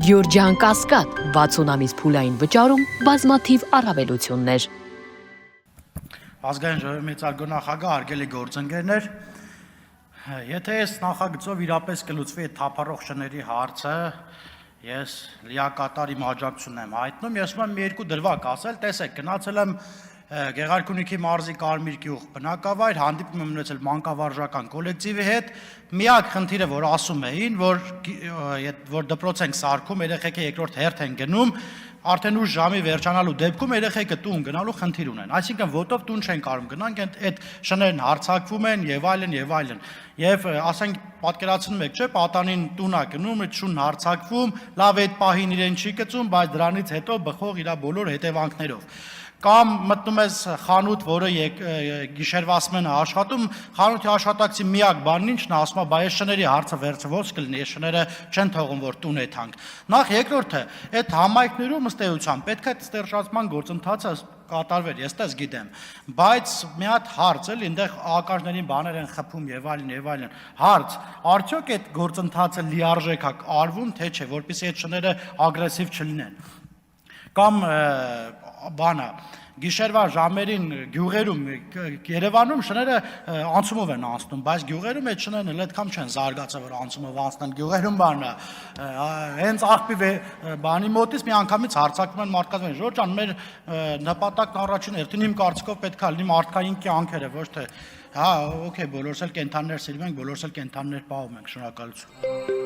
Գյորջյան Կասկադ 60 ամիս փուլային վճարում բազմաթիվ առավելություններ։ Ազգային ժողովի մեծարգո նախագահ, հարգելի գործընկերներ, եթե այս նախագծով իրապես կլուծվի այդ թափառող շների հարցը, ես լիակատար իմ աջակցությունն եմ հայտնում, ես ուզում եմ մի երկու դրվագ ասել, տեսեք, գնացել եմ Գեղարքունիքի մարզի Կարմիր գյուղ բնակավայր, հանդիպում եմ ունեցել մանկավարժական կոլեկտիվի հետ, միակ խնդիրը, որ ասում էին, որ դպրոց ենք սարքում, երեխեքը երկրորդ հերթ են գնում, արդեն ուշ ժամի վերջանալու դեպքում երեխեքը տուն գնալու խնդիր ունեն, այսինքն ոտով տուն չեն կարող գնանք, այդ շներն հարձակվում են եւ այլն եւ այլն։ Եվ ասենք պատկերացնում եք, չէ՞, պատանին տուն է գնում, այդ շունն հարձակվում, լավ այդ պահին իրեն չի գծում, բայց դրանից հետո բխող իր բոլոր հետևանքներով։ Կամ մտնում ես խանութ, որը գիշերվասմեն է աշխատում, խանութի աշխատակցի միակ բանն ինչն է, ասում է, բայ այս շների հարցը վերջը ո՞նց կլինի, այս շները չեն թողում, որ տուն եթանք։ Նախ երկրորդը, այդ համայնքներում ըստ էության պետք է ստեղծման գործընթացը կատարվեր, ես դες գիտեմ, բայց մի հատ հարց էլ այնտեղ ակաժներին բաներ են խփում եւ այլն, հարց, արդյոք այդ գործընթացը լիարժեք է արվում, թե չէ, որպեսզի այդ շները ագրեսիվ չլինեն։ Կամ բանը գիշերվա ժամերին գյուղերում Երևանում շները անցումով են անցնում, բայց գյուղերում այդ շներն էլ այդքան չեն զարգացել, որ անցումով անցնեն, գյուղերում բանը հենց աղբի բանի մոտից մի անգամից հարձակվում են մարդկանց։ Ժորժ ջան, մեր նպատակն առաջին հերթին իմ կարծիքով պետք է լինի մարդկային կյանքերը, ոչ թե հա, օքեյ, բոլորս էլ կենդաններ սիրում ենք, բոլորս էլ կենդաններ պահում ենք, շնորհակալություն։